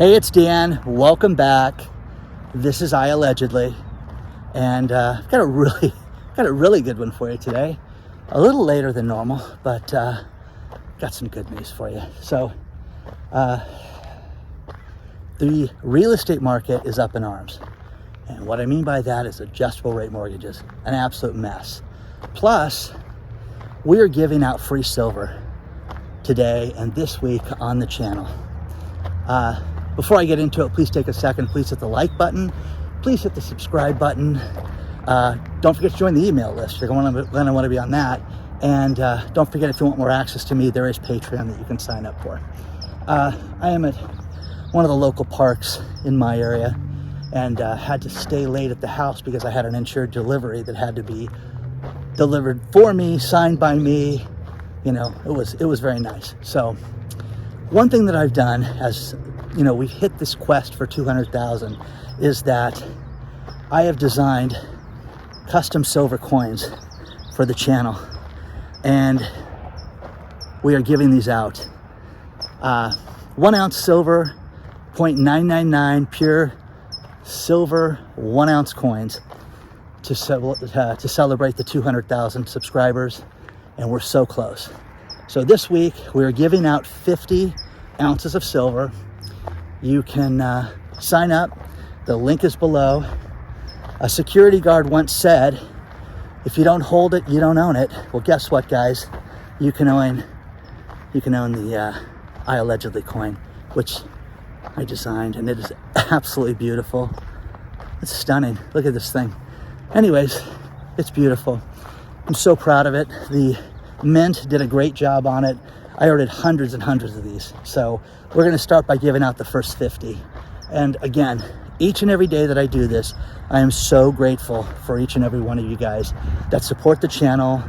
Hey, it's Dan. Welcome back. This is iAllegedly, and I've got a really good one for you today. A little later than normal, but got some good news for you. So, the real estate market is up in arms, and what I mean by that is adjustable rate mortgages, an absolute mess. Plus, we are giving out free silver today and this week on the channel. Before I get into it, please take a second. Please hit the like button. Please hit the subscribe button. Don't forget to join the email list. You're going to want to be on that. And don't forget, if you want more access to me, there is Patreon that you can sign up for. I am at one of the local parks in my area and had to stay late at the house because I had an insured delivery that had to be delivered for me, signed by me. You know, it was very nice. So one thing that I've done, as you know, we've hit this quest for 200,000, is that I have designed custom silver coins for the channel, and we are giving these out. 1 ounce silver, 0.999 pure silver 1 ounce coins to celebrate the 200,000 subscribers, and we're so close. So this week we are giving out 50 ounces of silver. You can sign up. The link is below. A security guard once said, if you don't hold it, you don't own it. Well, guess what, guys? You can own the iAllegedly coin, which I designed, and it is absolutely beautiful. It's stunning. Look at this thing. Anyways, it's beautiful. I'm so proud of it. The mint did a great job on it. I ordered hundreds and hundreds of these. So we're going to start by giving out the first 50. And again, each and every day that I do this, I am so grateful for each and every one of you guys that support the channel,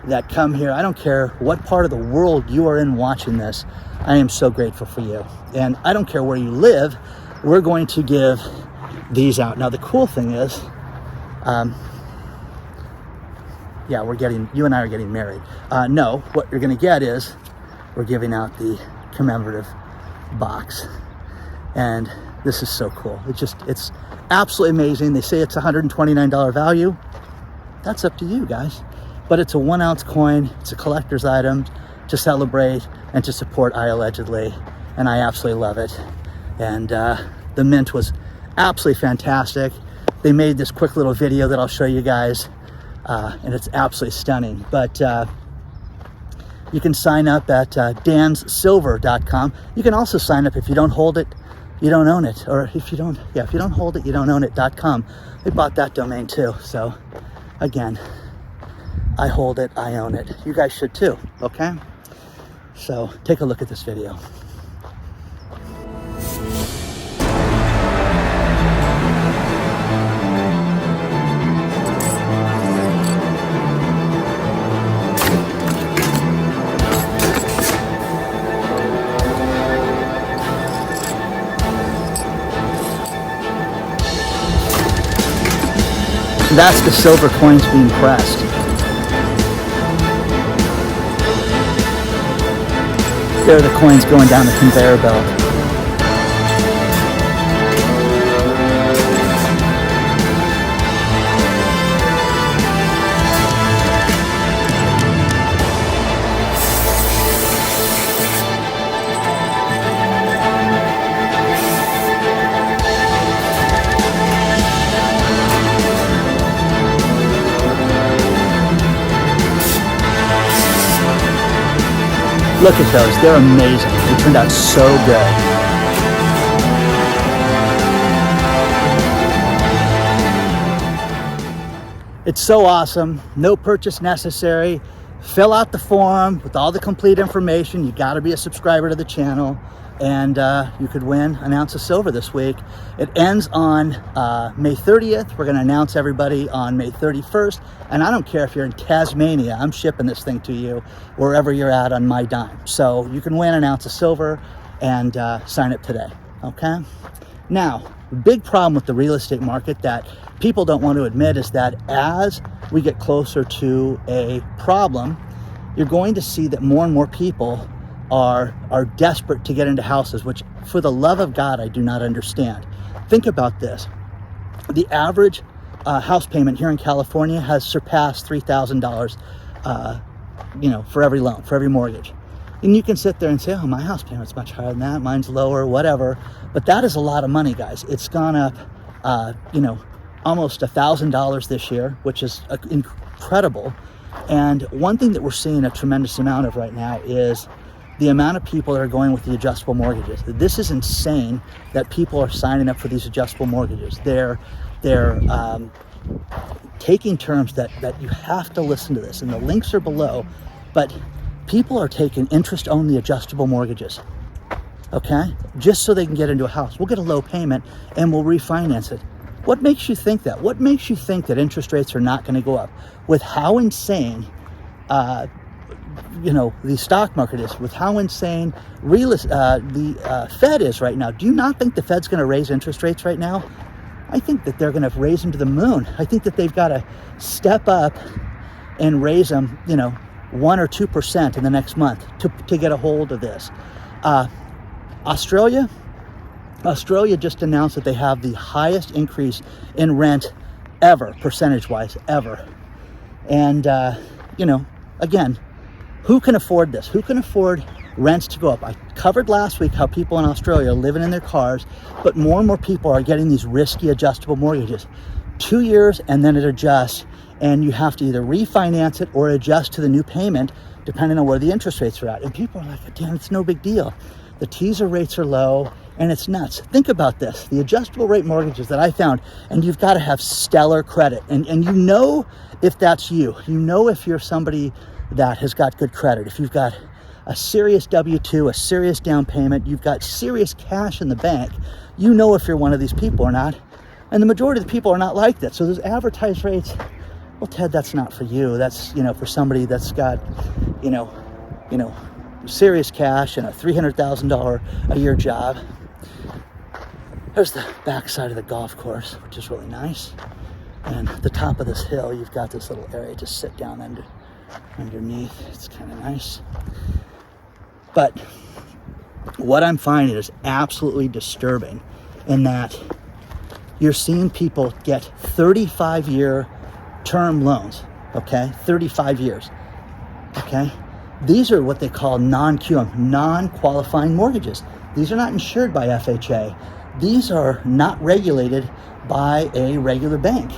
that come here. I don't care what part of the world you are in watching this. I am so grateful for you. And I don't care where you live, we're going to give these out. Now, the cool thing is, you and I are getting married. No, what you're going to get is, we're giving out the commemorative box, and this is so cool. It's absolutely amazing. They say it's $129 value. That's up to you guys, but it's a 1 ounce coin. It's a collector's item to celebrate and to support iAllegedly, and I absolutely love it. And the mint was absolutely fantastic. They made this quick little video that I'll show you guys, and it's absolutely stunning. But you can sign up at danssilver.com. You can also sign up if you don't hold it, you don't own it. Or if you don't hold it, you don't own it.com. They bought that domain too. So again, I hold it, I own it. You guys should too, okay? So take a look at this video. That's the silver coins being pressed. There are the coins going down the conveyor belt. Look at those, they're amazing. They turned out so good. It's so awesome, no purchase necessary. Fill out the form with all the complete information. You gotta be a subscriber to the channel, and you could win an ounce of silver this week. It ends on May 30th. We're gonna announce everybody on May 31st. And I don't care if you're in Tasmania, I'm shipping this thing to you wherever you're at on my dime. So you can win an ounce of silver and sign up today, okay? Now, the big problem with the real estate market that people don't want to admit is that as we get closer to a problem, you're going to see that more and more people are desperate to get into houses, which for the love of God, I do not understand. Think about this. The average house payment here in California has surpassed $3,000, for every loan, for every mortgage. And you can sit there and say, oh, my house payment's much higher than that, mine's lower, whatever. But that is a lot of money, guys. It's gone up, almost $1,000 this year, which is incredible. And one thing that we're seeing a tremendous amount of right now is the amount of people that are going with the adjustable mortgages. This is insane that people are signing up for these adjustable mortgages. They're taking terms that you have to listen to this, and the links are below, but people are taking interest-only adjustable mortgages, okay? Just so they can get into a house. We'll get a low payment and we'll refinance it. What makes you think that? What makes you think that interest rates are not gonna go up? With how insane the stock market is, with how insane the Fed is right now. Do you not think the Fed's going to raise interest rates right now? I think that they're going to raise them to the moon. I think that they've got to step up and raise them, 1 or 2% in the next month to get a hold of this. Australia just announced that they have the highest increase in rent ever, percentage-wise, ever. And, again, who can afford this? Who can afford rents to go up? I covered last week how people in Australia are living in their cars, but more and more people are getting these risky adjustable mortgages. 2 years and then it adjusts, and you have to either refinance it or adjust to the new payment depending on where the interest rates are at. And people are like, damn, it's no big deal. The teaser rates are low and it's nuts. Think about this. The adjustable rate mortgages that I found, and you've got to have stellar credit. And if that's you, if you're somebody that has got good credit, if you've got a serious W-2, a serious down payment, you've got serious cash in the bank, if you're one of these people or not. And the majority of the people are not like that. So those advertised rates, well, Ted, that's not for you. That's, for somebody that's got, serious cash and a $300,000 a year job. There's the backside of the golf course, which is really nice. And at the top of this hill, you've got this little area to sit down underneath. It's kind of nice. But what I'm finding is absolutely disturbing in that you're seeing people get 35-year term loans, okay? 35 years, okay? These are what they call non-QM, non-qualifying mortgages. These are not insured by FHA. These are not regulated by a regular bank.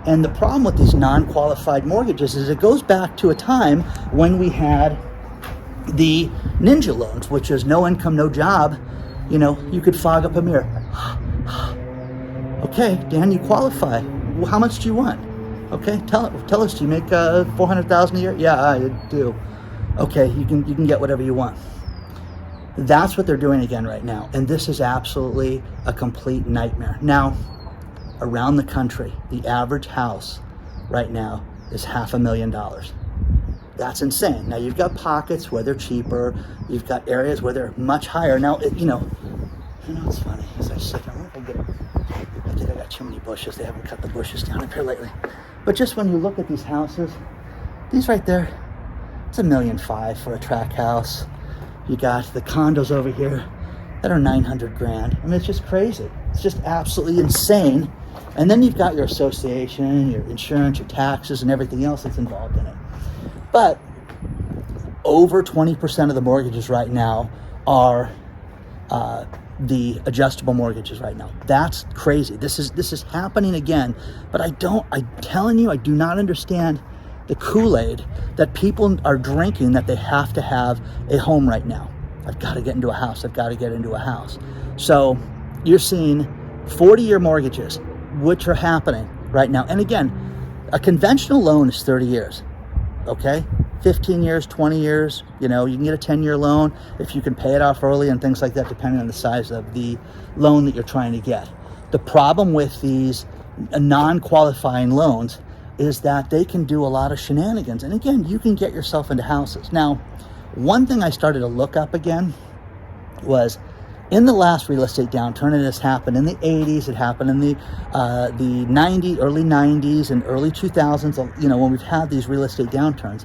And the problem with these non-qualified mortgages is it goes back to a time when we had the ninja loans, which is no income, no job. You could fog up a mirror. Okay, Dan, you qualify. Well, how much do you want? Okay, tell us, do you make $400,000 a year? Yeah, I do. Okay, you can get whatever you want. That's what they're doing again right now. And this is absolutely a complete nightmare. Now, around the country, the average house right now is $500,000. That's insane. Now, you've got pockets where they're cheaper. You've got areas where they're much higher. Now, it's funny. As I sit here, I think I got too many bushes. They haven't cut the bushes down up here lately. But just when you look at these houses, these right there, it's $1.5 million for a tract house. You got the condos over here that are $900,000. I mean, it's just crazy. It's just absolutely insane. And then you've got your association, your insurance, your taxes, and everything else that's involved in it. But over 20% of the mortgages right now are the adjustable mortgages right now. That's crazy. This is happening again. But I'm telling you, I do not understand the Kool-Aid that people are drinking that they have to have a home right now. I've got to get into a house. I've got to get into a house. So you're seeing 40-year mortgages, which are happening right now. And again, a conventional loan is 30 years, okay? 15 years, 20 years, you can get a 10-year loan if you can pay it off early and things like that, depending on the size of the loan that you're trying to get. The problem with these non-qualifying loans is that they can do a lot of shenanigans. And again, you can get yourself into houses. Now, one thing I started to look up again was in the last real estate downturn, and this happened in the 80s, it happened in the 90s, early 90s and early 2000s, when we've had these real estate downturns,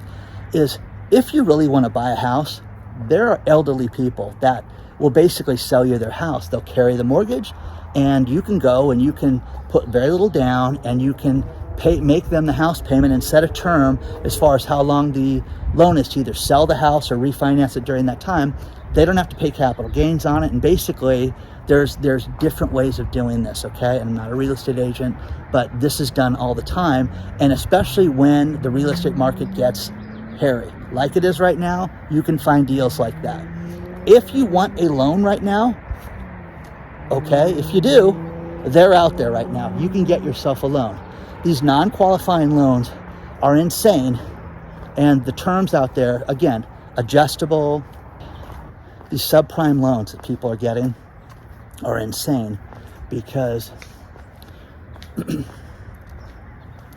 is if you really want to buy a house, there are elderly people that will basically sell you their house. They'll carry the mortgage, and you can go and you can put very little down, and you can make them the house payment and set a term as far as how long the loan is to either sell the house or refinance it during that time. They don't have to pay capital gains on it. And basically there's different ways of doing this, okay? And I'm not a real estate agent, but this is done all the time. And especially when the real estate market gets hairy, like it is right now, you can find deals like that. If you want a loan right now, okay, if you do, they're out there right now. You can get yourself a loan. These non-qualifying loans are insane, and the terms out there, again, adjustable. These subprime loans that people are getting are insane because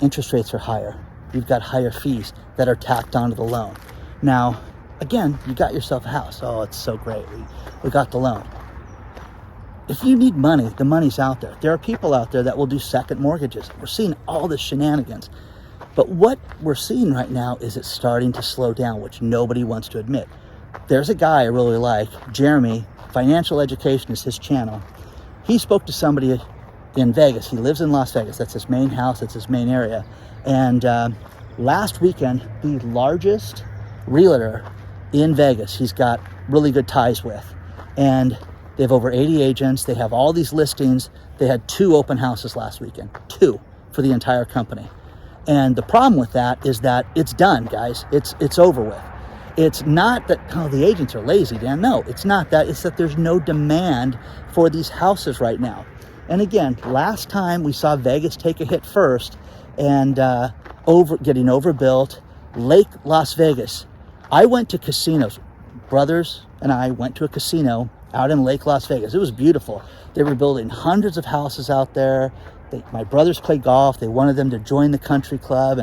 interest rates are higher. You've got higher fees that are tacked onto the loan. Now, again, you got yourself a house. Oh, it's so great. We got the loan. If you need money, the money's out there. There are people out there that will do second mortgages. We're seeing all this shenanigans. But what we're seeing right now is it's starting to slow down, which nobody wants to admit. There's a guy I really like, Jeremy, Financial Education is his channel. He spoke to somebody in Vegas. He lives in Las Vegas. That's his main house. That's his main area. And last weekend, the largest realtor in Vegas, he's got really good ties with. And they have over 80 agents. They have all these listings. They had 2 open houses last weekend. 2 for the entire company. And the problem with that is that it's done, guys. It's over with. It's not that, oh, the agents are lazy, Dan. No, it's not that. It's that there's no demand for these houses right now. And again, last time we saw Vegas take a hit first and getting overbuilt. Lake Las Vegas. I went to casinos. Brothers and I went to a casino out in Lake Las Vegas. It was beautiful. They were building hundreds of houses out there. My brothers play golf. They wanted them to join the country club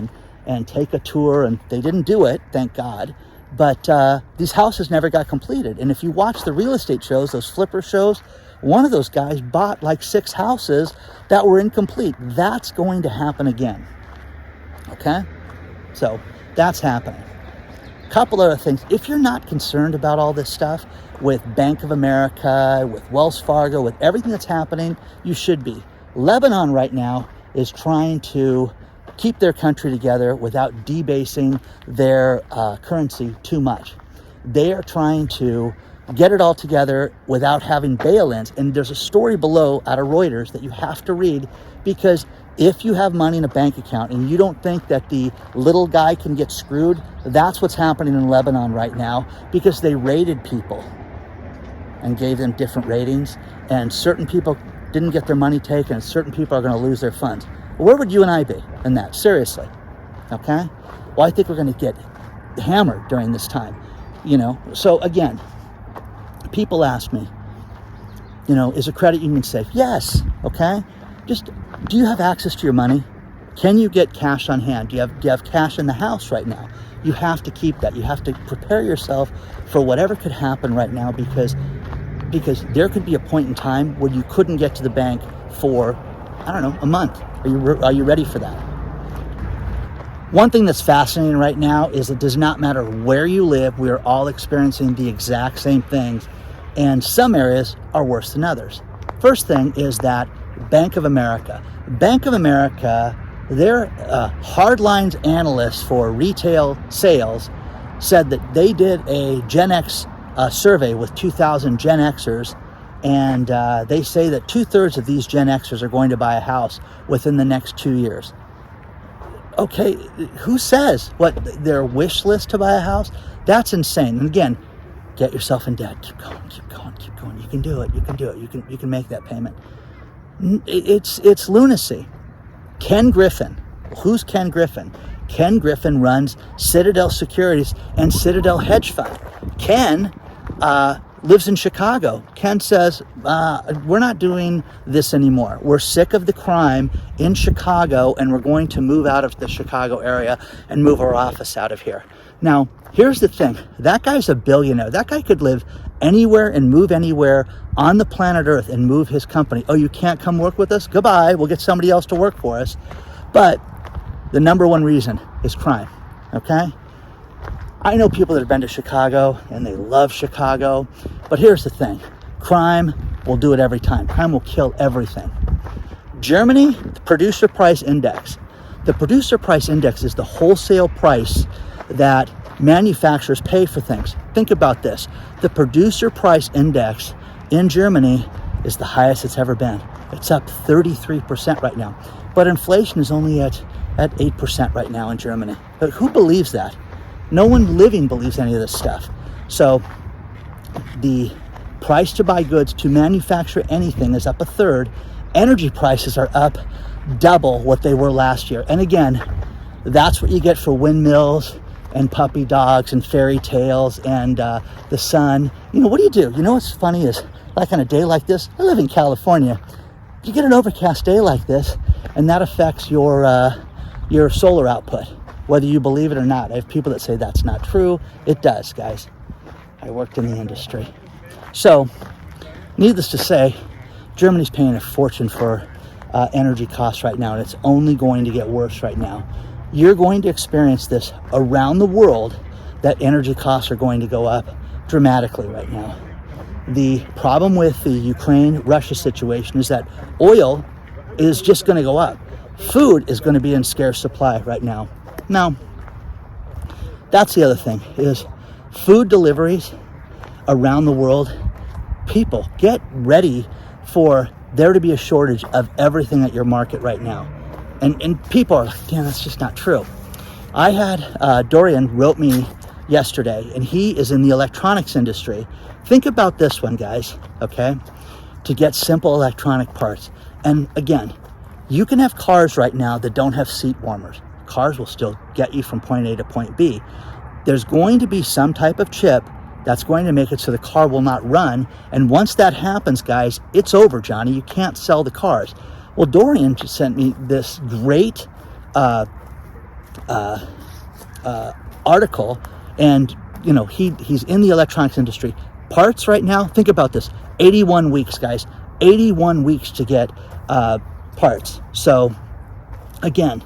and take a tour, and they didn't do it, thank God. But these houses never got completed. And if you watch the real estate shows, those flipper shows, one of those guys bought like 6 houses that were incomplete. That's going to happen again. Okay? So that's happening. Couple other things. If you're not concerned about all this stuff with Bank of America, with Wells Fargo, with everything that's happening, you should be. Lebanon right now is trying to keep their country together without debasing their currency too much. They are trying to get it all together without having bail-ins. And there's a story below out of Reuters that you have to read, because if you have money in a bank account and you don't think that the little guy can get screwed, that's what's happening in Lebanon right now, because they rated people and gave them different ratings, and certain people didn't get their money taken, and certain people are going to lose their funds. Where would you and I be in that? Seriously. Okay? Well, I think we're going to get hammered during this time. So again, people ask me, is a credit union safe? Yes. Okay? Just, do you have access to your money? Can you get cash on hand? Do you have cash in the house right now? You have to keep that. You have to prepare yourself for whatever could happen right now, because there could be a point in time where you couldn't get to the bank for, I don't know, a month. Are you ready for that? One thing that's fascinating right now is it does not matter where you live. We are all experiencing the exact same things, and some areas are worse than others. First thing is that Bank of America, their hardlines analyst for retail sales said that they did a Gen X survey with 2,000 Gen Xers, and they say that 2/3 of these Gen Xers are going to buy a house within the next 2 years. Okay, who says what their wish list to buy a house? That's insane. And again, get yourself in debt. Keep going. You can do it. You can make that payment. It's lunacy. Ken Griffin. Who's Ken Griffin? Ken Griffin runs Citadel Securities and Citadel Hedge Fund. Ken lives in Chicago. Ken says, we're not doing this anymore. We're sick of the crime in Chicago, and we're going to move out of the Chicago area and move our office out of here. Now, here's the thing. That guy's a billionaire. That guy could live anywhere and move anywhere on the planet Earth and move his company. Oh, you can't come work with us? Goodbye. We'll get somebody else to work for us. But the number one reason is crime. Okay? I know people that have been to Chicago and they love Chicago, but here's the thing. Crime will do it every time. Crime will kill everything. Germany, the producer price index. The producer price index is the wholesale price that manufacturers pay for things. Think about this. The producer price index in Germany is the highest it's ever been. It's up 33% right now. But inflation is only at 8% right now in Germany. But who believes that? No one living believes any of this stuff. So the price to buy goods, to manufacture anything, is up a third. Energy prices are up double what they were last year. And again, that's what you get for windmills and puppy dogs and fairy tales and the sun. You know, what do? You know what's funny is, like on a day like this, I live in California, you get an overcast day like this, and that affects your solar output, whether you believe it or not. I have people that say that's not true. It does, guys. I worked in the industry. So, needless to say, Germany's paying a fortune for energy costs right now, and it's only going to get worse right now. You're going to experience this around the world, that energy costs are going to go up dramatically right now. The problem with the Ukraine-Russia situation is that oil is just going to go up. Food is going to be in scarce supply right now. Now, that's the other thing, is food deliveries around the world. People, get ready for there to be a shortage of everything at your market right now. And people are like, damn, that's just not true. I had Dorian wrote me yesterday, and he is in the electronics industry. Think about this one, guys, okay? To get simple electronic parts. And again, you can have cars right now that don't have seat warmers. Cars will still get you from point A to point B. There's going to be some type of chip that's going to make it so the car will not run. And once that happens, guys, it's over, Johnny. You can't sell the cars. Well, Dorian just sent me this great article, and you know, he's in the electronics industry. Parts right now, think about this, 81 weeks, guys, 81 weeks to get parts. So again,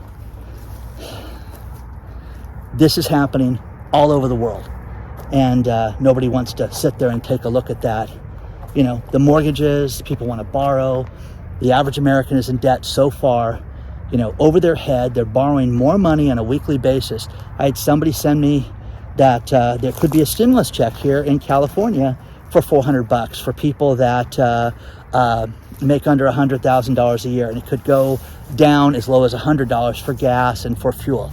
this is happening all over the world, and nobody wants to sit there and take a look at that. You know, the mortgages, people want to borrow. The average American is in debt so far, you know, over their head. They're borrowing more money on a weekly basis. I had somebody send me that there could be a stimulus check here in California for $400 for people that make under $100,000 a year, and it could go down as low as $100 for gas and for fuel.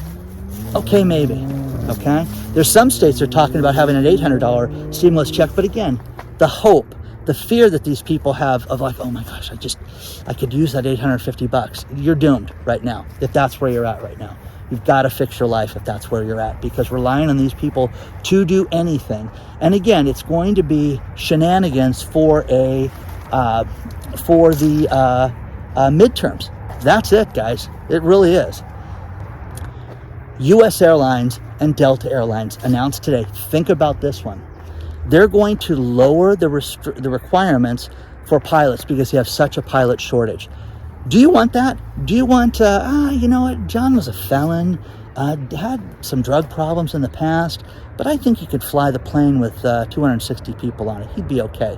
Okay, maybe. Okay, there's some states that are talking about having an $800 stimulus check, but again, the hope, the fear that these people have of like, oh my gosh, I could use that $850. You're doomed right now if that's where you're at right now. You've got to fix your life if that's where you're at, because relying on these people to do anything, and again, it's going to be shenanigans for the midterms. That's it, guys. It really is. U.S. Airlines and Delta Airlines announced today, think about this one, they're going to lower the requirements for pilots because you have such a pilot shortage. Do you want that? Do you want, you know what, John was a felon, had some drug problems in the past, but I think he could fly the plane with 260 people on it. He'd be okay.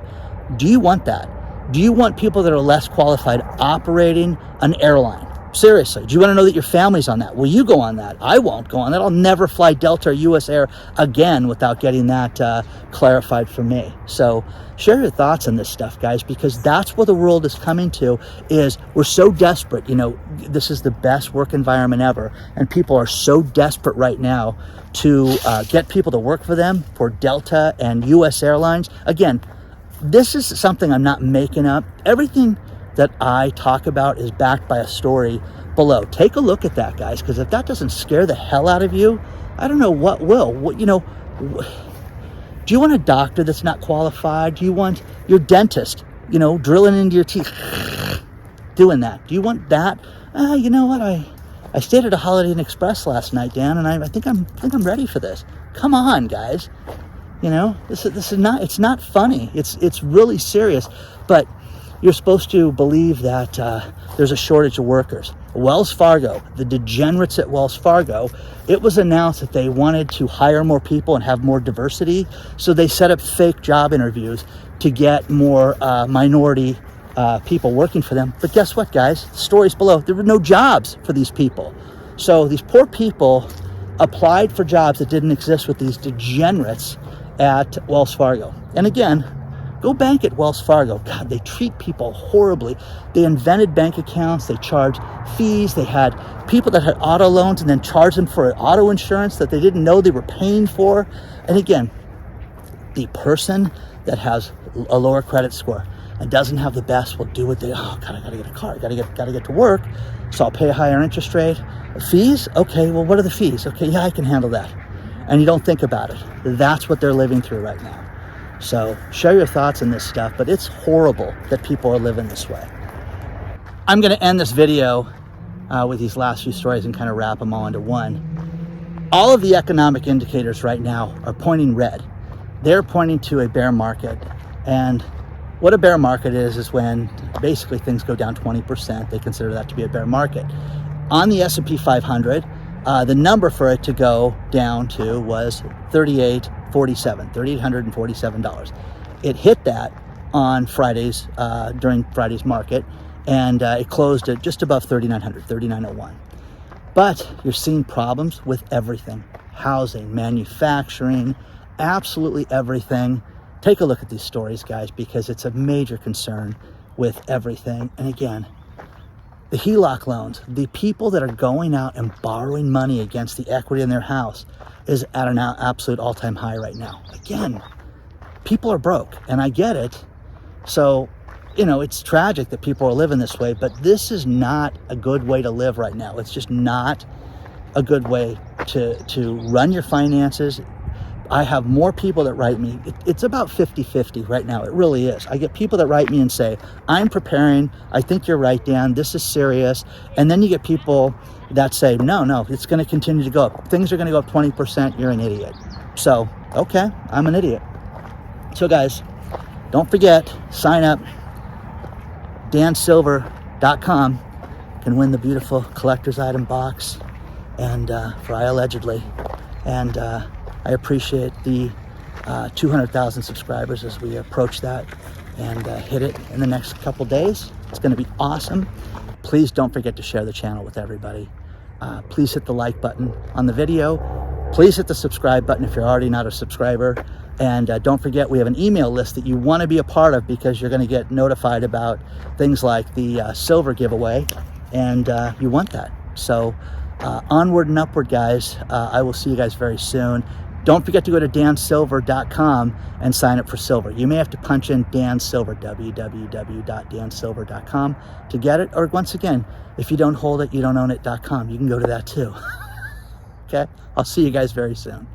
Do you want that? Do you want people that are less qualified operating an airline? Seriously, do you want to know that your family's on that? Will you go on that? I won't go on that. I'll never fly Delta or US Air again without getting that clarified for me. So share your thoughts on this stuff, guys, because that's what the world is coming to, is we're so desperate. You know, this is the best work environment ever, and people are so desperate right now to get people to work for them, for Delta and US Airlines. Again, this is something I'm not making up. Everything that I talk about is backed by a story below. Take a look at that, guys, because if that doesn't scare the hell out of you, I don't know what will. You know, do you want a doctor that's not qualified? Do you want your dentist, you know, drilling into your teeth, doing that? Do you want that? You know what? I stayed at a Holiday Inn Express last night, Dan, and I think I'm ready for this. Come on, guys. You know, this is not. It's not funny. It's really serious, but you're supposed to believe that there's a shortage of workers. Wells Fargo, the degenerates at Wells Fargo, it was announced that they wanted to hire more people and have more diversity, so they set up fake job interviews to get more minority people working for them. But guess what, guys? The story's below. There were no jobs for these people. So these poor people applied for jobs that didn't exist with these degenerates at Wells Fargo. And again, go bank at Wells Fargo. God, they treat people horribly. They invented bank accounts. They charge fees. They had people that had auto loans and then charged them for auto insurance that they didn't know they were paying for. And again, the person that has a lower credit score and doesn't have the best will do what they, oh God, I gotta get a car, gotta get to work, so I'll pay a higher interest rate. Fees? Okay, well, what are the fees? Okay, yeah, I can handle that. And you don't think about it. That's what they're living through right now. So share your thoughts on this stuff, but it's horrible that people are living this way. I'm gonna end this video with these last few stories and kind of wrap them all into one. All of the economic indicators right now are pointing red. They're pointing to a bear market. And what a bear market is when basically things go down 20%. They consider that to be a bear market. On the S&P 500, the number for it to go down to was $3,847. It hit that on Fridays, during Friday's market, and it closed at just above 3,900, 3,901. But you're seeing problems with everything: housing, manufacturing, absolutely everything. Take a look at these stories, guys, because it's a major concern with everything. And again, the HELOC loans, the people that are going out and borrowing money against the equity in their house is at an absolute all-time high right now. Again, people are broke, and I get it. So, you know, it's tragic that people are living this way, but this is not a good way to live right now. It's just not a good way to run your finances. I have more people that write me. It's about 50-50 right now. It really is. I get people that write me and say, I'm preparing. I think you're right, Dan. This is serious. And then you get people that say, no, it's going to continue to go up. Things are going to go up 20%. You're an idiot. So, okay, I'm an idiot. So guys, don't forget, sign up. dansilver.com. can win the beautiful collector's item box and for iAllegedly. And I appreciate the 200,000 subscribers as we approach that and hit it in the next couple days. It's going to be awesome. Please don't forget to share the channel with everybody. Please hit the like button on the video. Please hit the subscribe button if you're already not a subscriber. And don't forget, we have an email list that you want to be a part of because you're going to get notified about things like the silver giveaway, and you want that. So onward and upward, guys. I will see you guys very soon. Don't forget to go to dansilver.com and sign up for silver. You may have to punch in Dan Silver, www.dansilver.com to get it. Or once again, if you don't hold it, you don't own it.com. You can go to that too. Okay? I'll see you guys very soon.